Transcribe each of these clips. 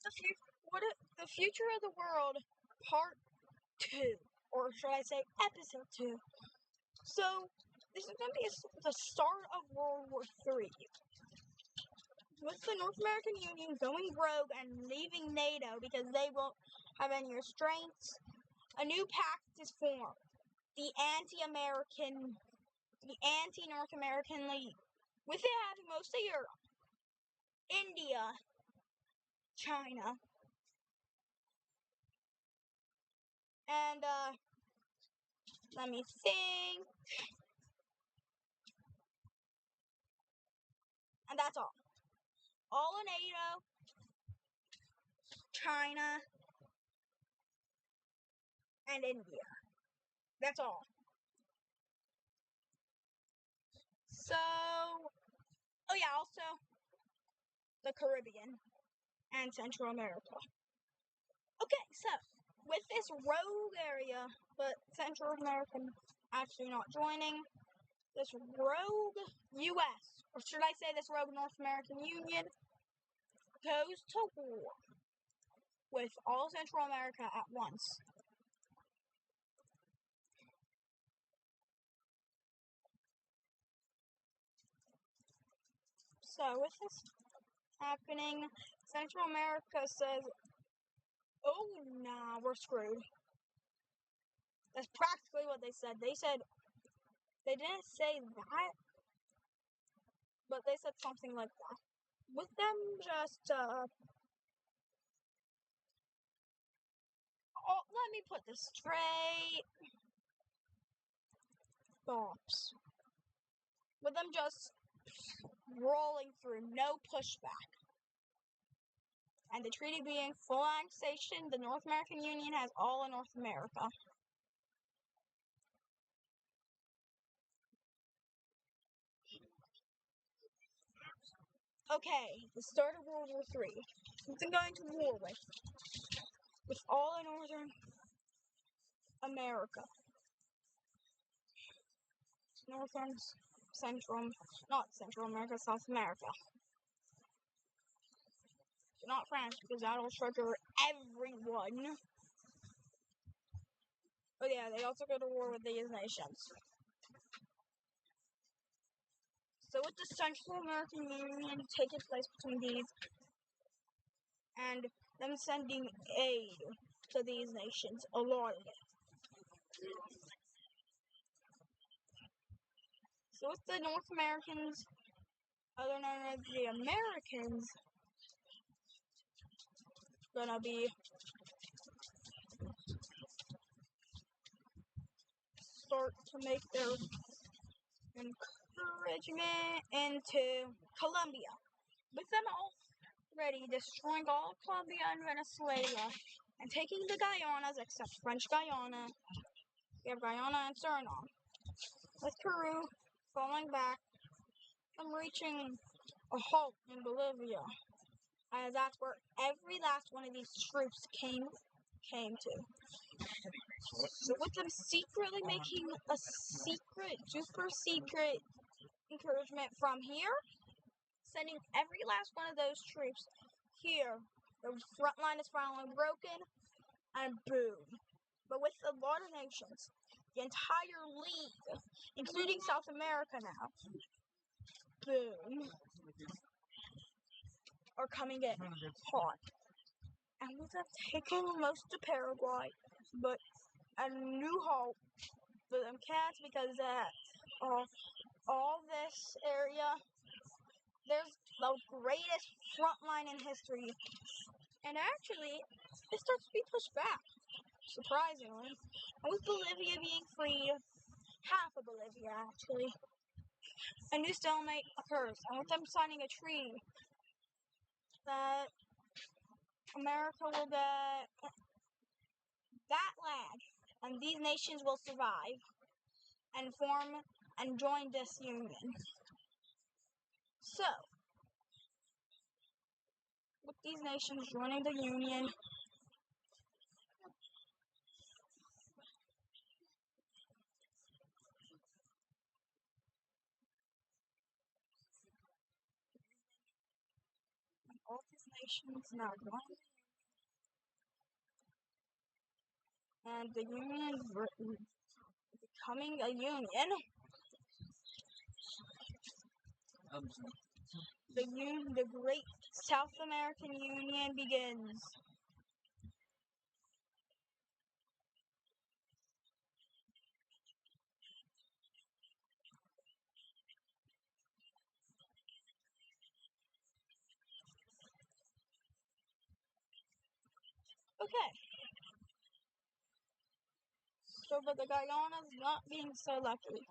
the future of the world, part 2, or should I say episode 2. So this is going to be the start of World War III, with the North American Union going rogue and leaving NATO because they won't have any restraints. A new pact is formed, the anti-North American League, with it having most of Europe, India, China, and let me think, and that's all. All in NATO, China, and India. That's all. So, oh yeah, also the Caribbean and Central America. Okay, so with this rogue area, but Central American actually not joining, this rogue U.S., or should I say this rogue North American Union, goes to war with all Central America at once. So with this happening, Central America says, oh nah, we're screwed. That's practically what they said. They didn't say that, but they said something like that. With them just, let me put this straight. Bombs. With them just rolling through, no pushback. And the treaty being full annexation, the North American Union has all of North America. Okay, the start of World War III. Something going to war with all of Northern America. Northern, Central, not Central America, South America. Not France, because that'll trigger everyone. But yeah, they also go to war with these nations. So with the Central American Union taking place between these, and them sending aid to these nations, a lot of it. So with the North Americans, other known as the Americans, gonna be start to make their encouragement into Colombia, with them already destroying all of Colombia and Venezuela, and taking the Guyanas, except French Guyana. We have Guyana and Suriname. With Peru falling back, I'm reaching a halt in Bolivia, as that's where every last one of these troops came to. So with them secretly making a super secret encouragement from here, sending every last one of those troops here, the front line is finally broken, and boom. But with a lot of nations, the entire league, including South America now, boom, are coming in hot. And with them taking most of Paraguay, but a new hope for them cats, because all this area, there's the greatest front line in history. And actually, it starts to be pushed back, surprisingly. And with Bolivia being freed, half of Bolivia actually, a new stalemate occurs. And with them signing a treaty that America will get that land, and these nations will survive and form and join this union. So, with these nations joining the union, all these nations now join the and the Union Britain becoming a union. The Great South American Union begins. Okay. So, but the Guyanas not being so lucky,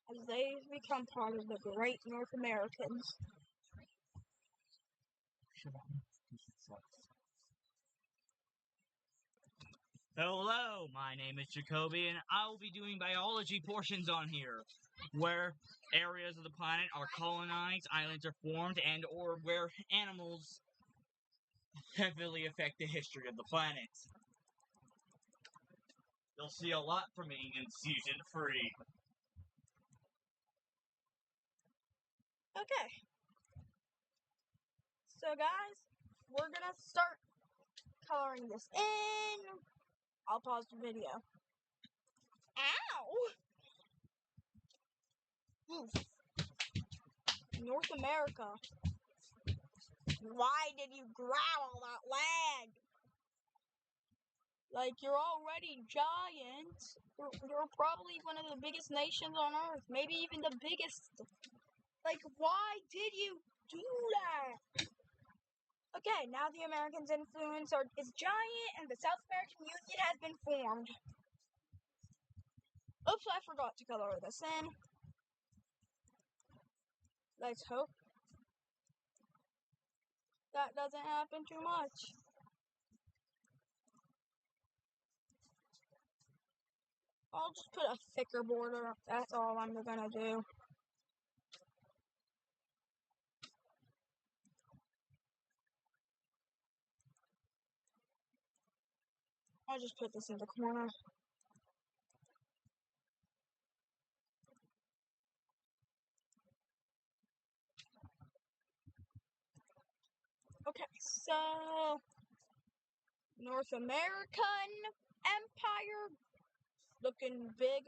as they become part of the Great North Americans. Hello, my name is Jacoby, and I will be doing biology portions on here, where areas of the planet are colonized, islands are formed, and or where animals heavily affect the history of the planet. You'll see a lot from me in Season 3. Okay. So, guys, we're gonna start coloring this in. I'll pause the video. Ow! Oof. North America. Why did you growl that loud? Like, you're already giant. You're probably one of the biggest nations on Earth. Maybe even the biggest. Like, why did you do that? Okay, now the Americans' influence is giant and the South American Union has been formed. Oops, I forgot to color this in. Let's hope that doesn't happen too much. I'll just put a thicker border. That's all I'm gonna do. I'll just put this in the corner. Okay, so North American Empire looking big.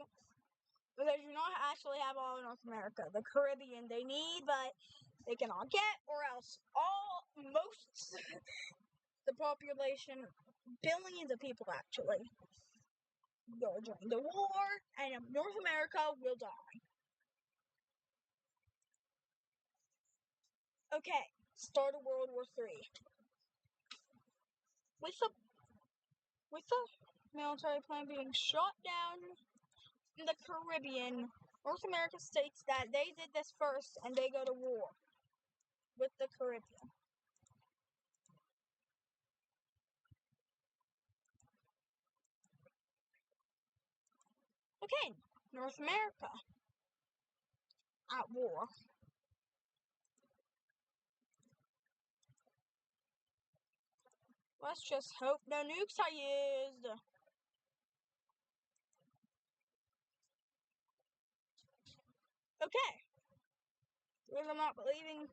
But they do not actually have all of North America. The Caribbean they need, but they cannot get, or else most the population, billions of people actually, will join the war, and North America will die. Okay, start of World War III. With the military plane being shot down in the Caribbean, North America states that they did this first and they go to war with the Caribbean. Okay, North America at war. Let's just hope no nukes are used. Okay. Because I'm not believing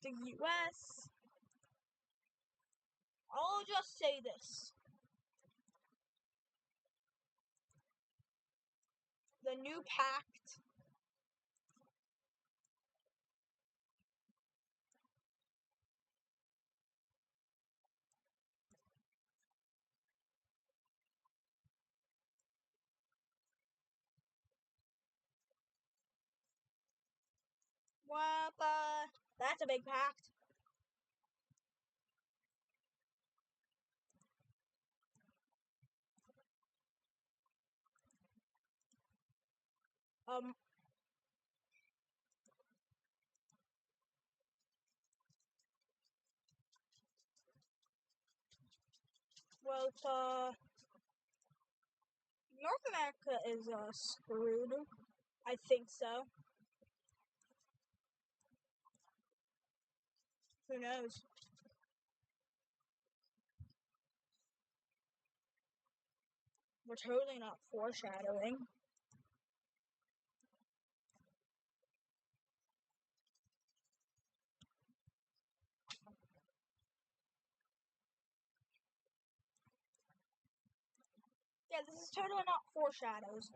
the US, I'll just say this. The new pact well, that's a big pact. Um, well, North America is, screwed. I think so. Who knows? We're totally not foreshadowing. Yeah, this is totally not foreshadows.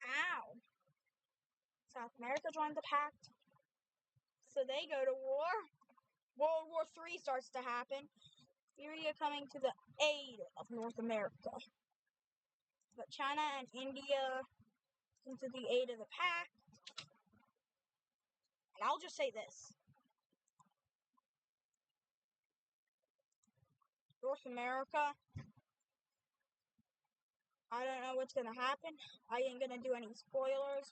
Ow. South America joined the pact. So they go to war. World War III starts to happen. Syria coming to the aid of North America. But China and India come to the aid of the pact. And I'll just say this. North America, I don't know what's going to happen. I ain't going to do any spoilers.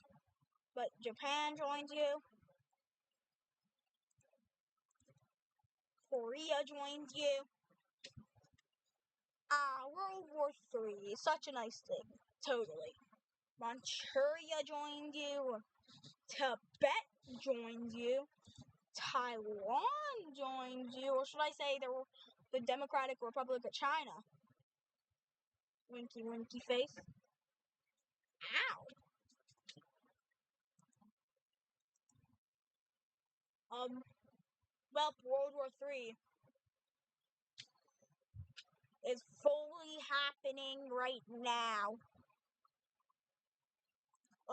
But Japan joins you. Korea joins you. World War III. Such a nice thing. Totally. Manchuria joins you. Tibet joins you. Taiwan joins you. Or should I say the Democratic Republic of China? Winky, winky face. Ow. Well, World War III is fully happening right now.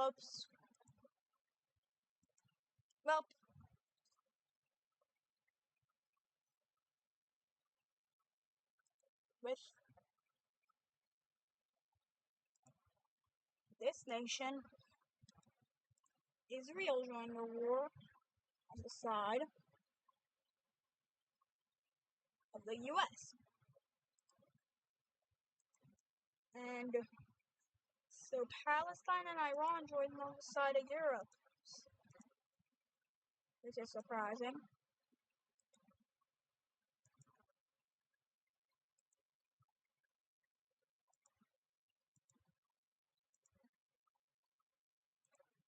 Oops. Well, with this nation, Israel joined the war on the side of the U.S. And so Palestine and Iran joined on the side of Europe, which is surprising.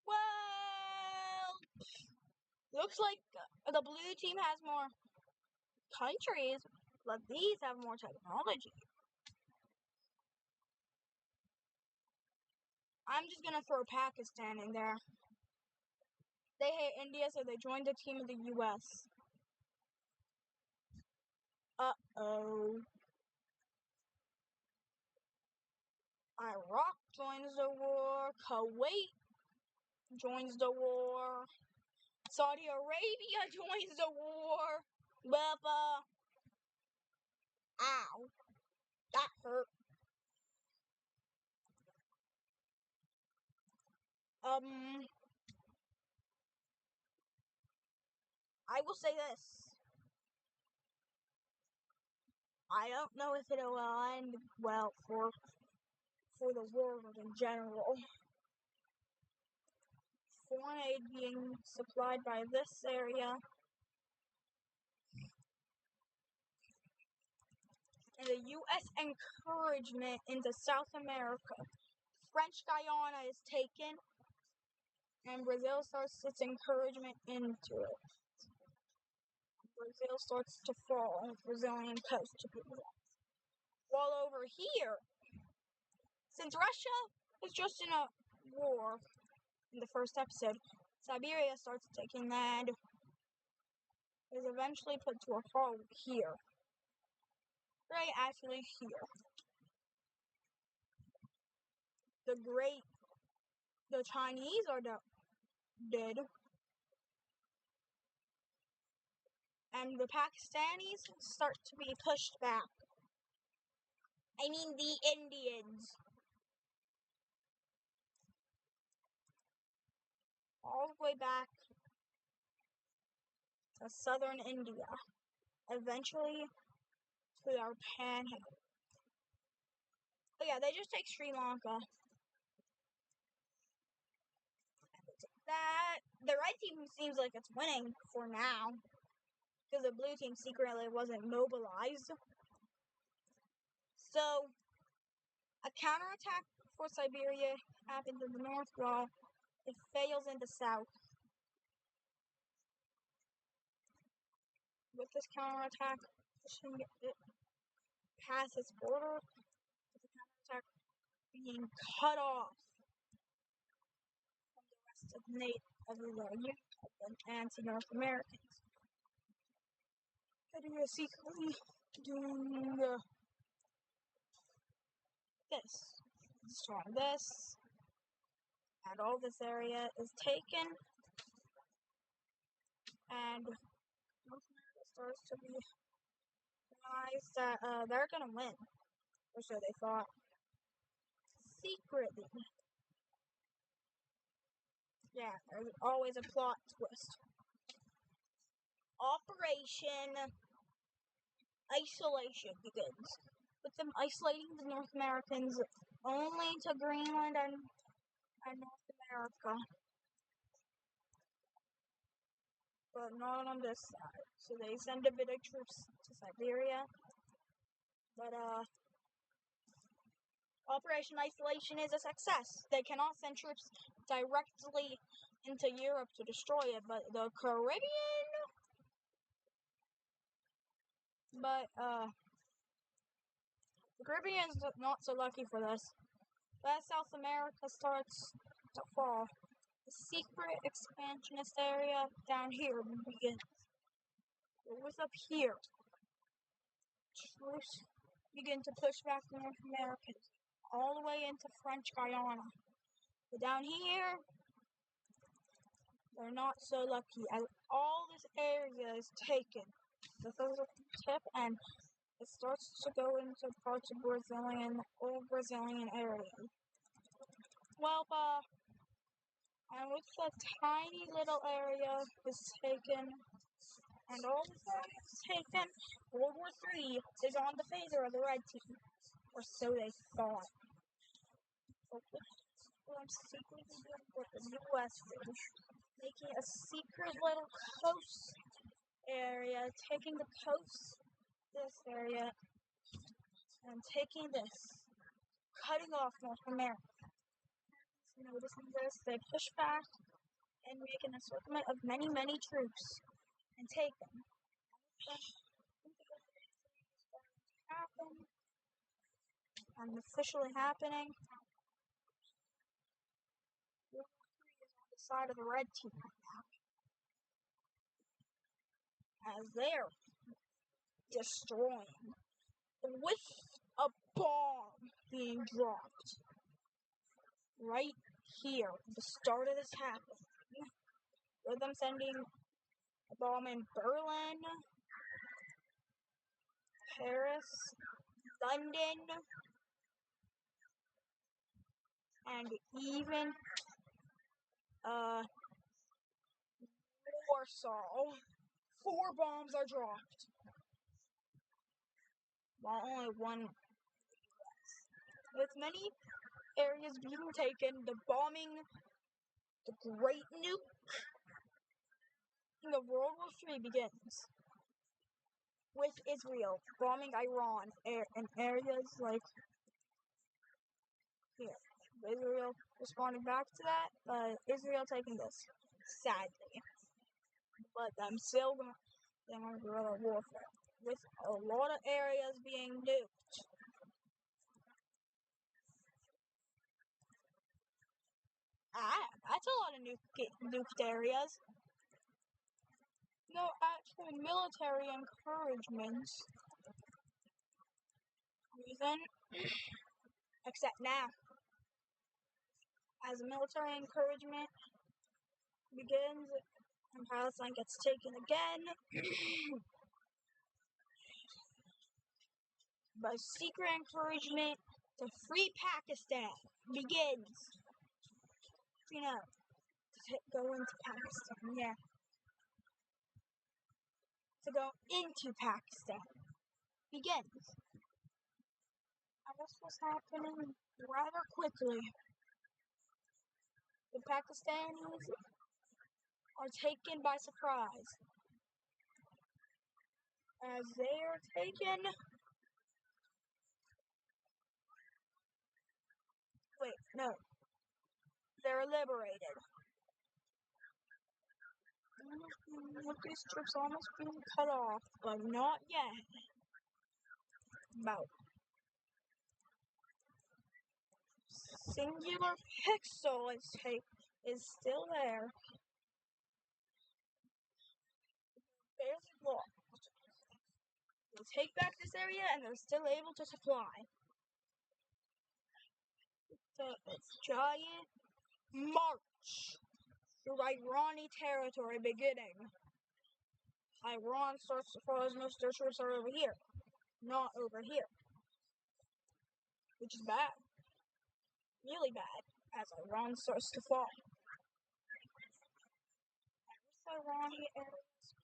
Well, looks like the blue team has more countries, but these have more technology. I'm just gonna throw Pakistan in there. They hate India, so they joined the team of the U.S. Uh-oh. Iraq joins the war. Kuwait joins the war. Saudi Arabia joins the war. Ow. That hurt. I will say this. I don't know if it will end well for the world in general. Foreign aid being supplied by this area. And the U.S. encouragement into South America. French Guyana is taken, and Brazil starts its encouragement into it. Brazil starts to fall on the Brazilian coast. While over here, since Russia is just in a war in the first episode, Siberia starts taking land, is eventually put to a halt here. Right, actually here. The Chinese are dead. And the Pakistanis start to be pushed back. I mean the Indians. All the way back to southern India. Eventually to our panhandle. But yeah, they just take Sri Lanka. The red team seems like it's winning for now. Because the blue team secretly wasn't mobilized. So, a counterattack for Siberia happens in the north while it fails in the south. With this counterattack, it past its border, with the counterattack being cut off from the rest of the anti-North Americans. Lydia secretly doing this. Destroying this. And all this area is taken. And North America starts to be realized that they're gonna win. Or so they thought. Secretly. Yeah, there's always a plot twist. Operation Isolation begins, with them isolating the North Americans only to Greenland and North America. But not on this side. So they send a bit of troops to Siberia. But Operation Isolation is a success. They cannot send troops directly into Europe to destroy it, but the Caribbean. But the Caribbean's not so lucky for this. But as South America starts to fall, the secret expansionist area down here begins. It was up here. Troops begin to push back the North Americans all the way into French Guiana. But down here, they're not so lucky, as all this area is taken. This is a tip, and it starts to go into parts of old Brazilian areas. Well, and with the tiny little area is taken, and all this area is taken, World War III is on the favor of the Red Team, or so they thought. But I'm secretly doing what the U.S. did, making a secret little coast area, taking the coast, this area, and taking this, cutting off North America. Noticing this, they push back and make an assortment of many, many troops and take them. And officially happening. World War III is on the side of the Red Team right now, as they're destroying with a bomb being dropped right here at the start of this happening, with them sending a bomb in Berlin, Paris, London, and even Warsaw. 4 bombs are dropped, while only one. With many areas being taken, the bombing, the Great Nuke of World War III begins. With Israel bombing Iran in areas like here. Israel responding back to that, Israel taking this, sadly. But I'm still going guerrilla warfare, with a lot of areas being nuked. That's a lot of nuked areas. No actual military encouragement. Reason, except now, as military encouragement begins and Palestine gets taken again, by secret encouragement to free Pakistan begins. To go into Pakistan, yeah. To go into Pakistan begins. And this was happening rather quickly. The Pakistanis are taken by surprise, as they are taken. Wait, no. They're liberated. With these troops almost being cut off, but not yet. About Singular Pixel is still there. Barely lost. take back this area, and they're still able to supply. So it's giant march through Irani territory beginning. Iran starts to fall as most of their troops are over here, not over here. Which is bad. Really bad, as Iran starts to fall. And this Irani area is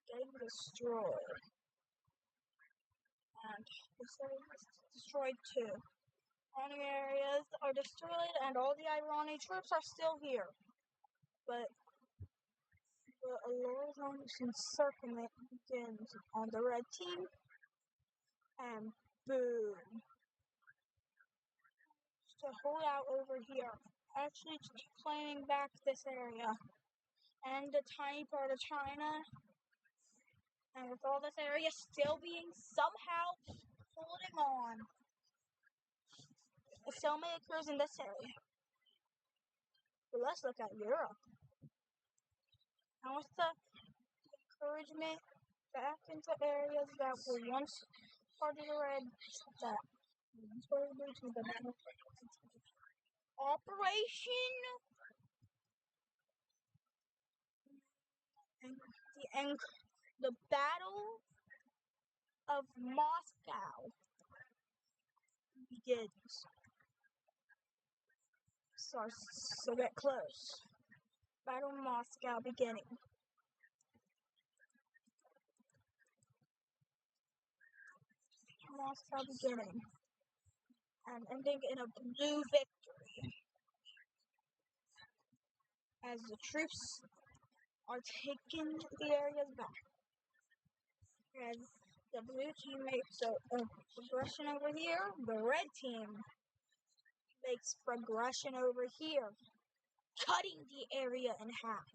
getting destroyed. And this area is destroyed too. Irani areas are destroyed, and all the Irani troops are still here. But the Alarm encirclement begins on the red team, and boom. To hold out over here, actually claiming back this area, and a tiny part of China, and with all this area still being somehow holding on. It still may occur in this area. But let's look at Europe. And with the encouragement back into areas that were once part of the red, that once were blue team, but now Operation and the Battle of Moscow begins. Starts to get close. Battle of Moscow beginning. Moscow beginning. And ending in a blue victory. As the troops are taking the areas back. As the blue team makes a progression over here, the red team makes progression over here, cutting the area in half.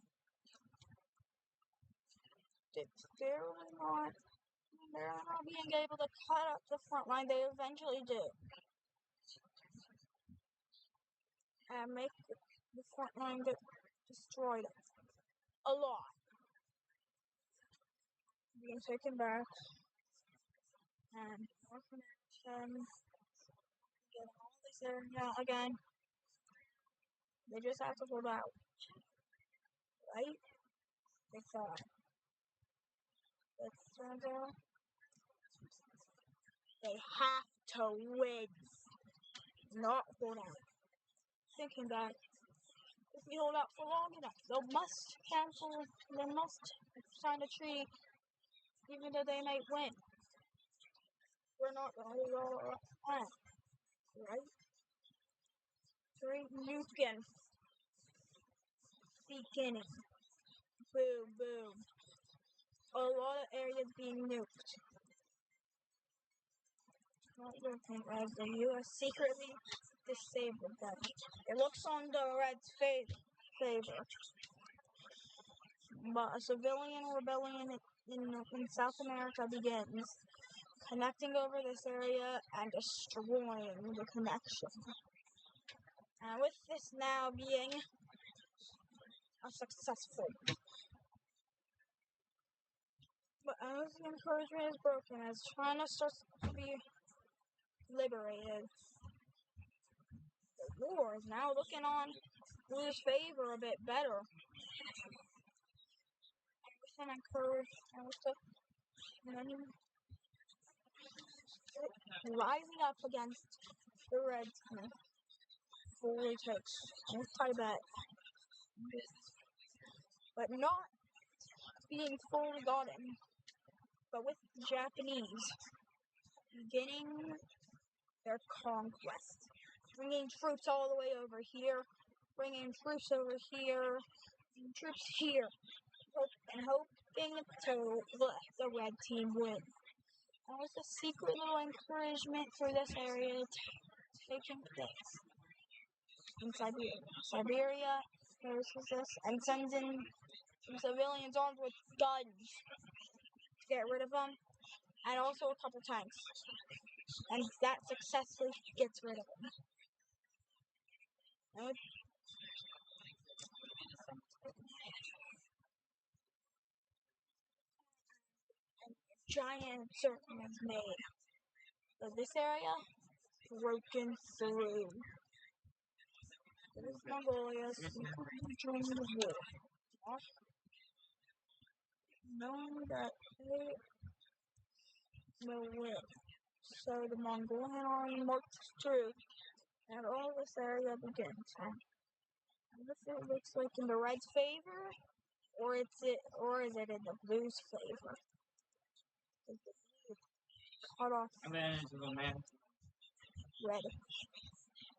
It's barely not being able to cut up the front line. They eventually do. And make the front line get destroyed a lot. Being taken back. And more connection. Get all this area again. They just have to hold out. Right? They thought. It turns out they have to win. Not hold out. Thinking that if we hold out for long enough, they must sign a treaty, even though they might win. We're not going to hold out, right? Great nuking. Beginning. Boom, boom. A lot of areas being nuked. Not working as the U.S. secretly disabled them. It looks on the Red's favor. But a civilian rebellion in South America begins, connecting over this area and destroying the connection. And with this now being a successful. But as the encouragement is broken, as China starts to be liberated, the war is now looking on Blue's favor a bit better. And rising up against the Red team fully takes Tibet, but not being fully gotten, but with the Japanese beginning their conquest, bringing troops all the way over here, bringing troops over here, and troops here, and hoping to let the Red team win. And with a secret little encouragement for this area taking place in Siberia. Siberia notices this and sends in some civilians armed with guns to get rid of them, and also a couple tanks. And that successfully gets rid of them. And giant circle is made. But this area, broken through. This is Mongolia, secretly joined the war. Knowing that they will win. So the Mongolian army marches through, and all this area begins. And this it looks like in the Reds' favor, or is it in the Blues' favor? The Blues cut off Red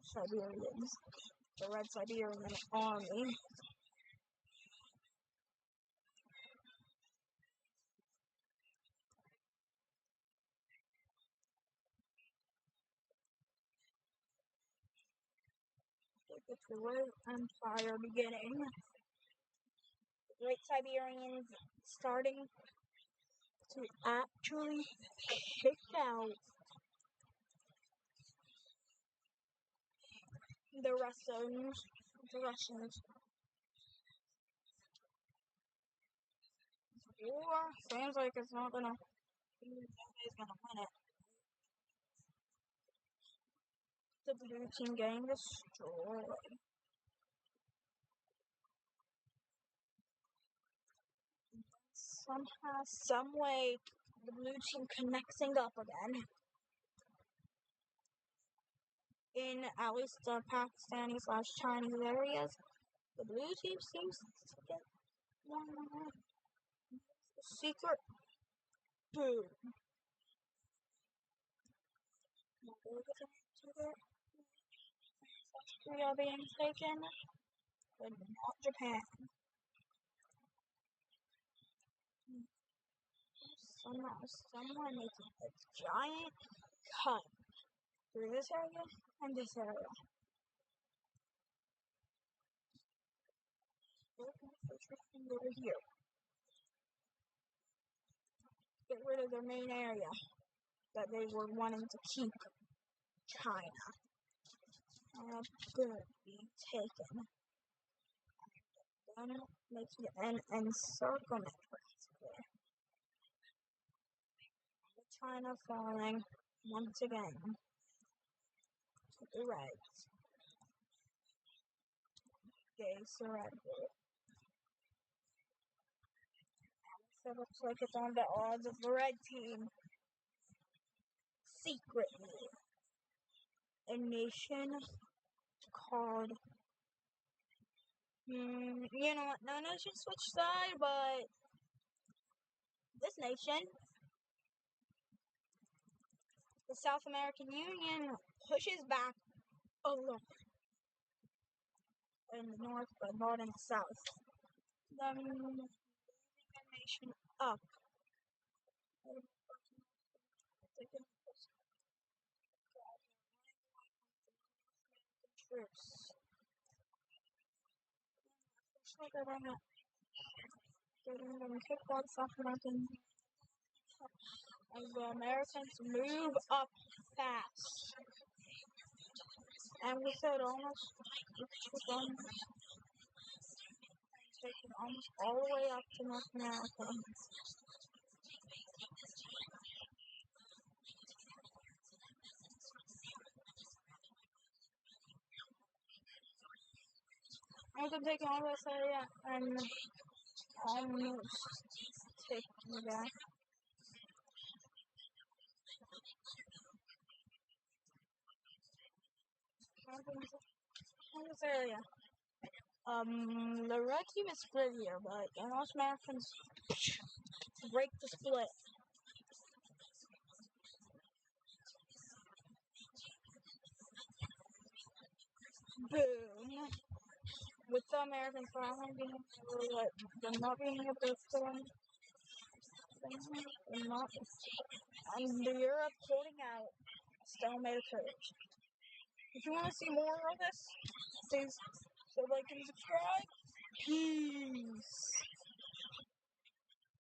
Siberians, the Red Siberian army. The Great Empire beginning. The Great Siberians starting to actually kick out the Russians. War seems like it's not gonna. Nobody's gonna win it. The blue team getting destroyed. Somehow, some way, the blue team connecting up again. In at least the Pakistani/Chinese areas, the blue team seems to get one secret boom. Korea being taken, but not Japan. Someone making a giant cut through this area and this area. Over here. Get rid of their main area that they were wanting to keep. China. Good being taken. Then making an encirclement. China falling once again to the Reds. They surrender. So it looks like it's on the odds of the red team. Secretly, a nation called, you know what, no nation switch side, but this nation, the South American Union, pushes back a little in the north, but not in the south. The nation up. Troops. Getting them kicked out South American. As the Americans move up fast. And we said almost taken almost all the way up to North America. I can take all this area and almost take me back. This area. The red team is split here, but the North Americans break the split. Boom. With the Americans finally being able to, they're not being able to fit on, and the Europe holding out, stalemate occurs. If you want to see more of this, please like and subscribe. Peace.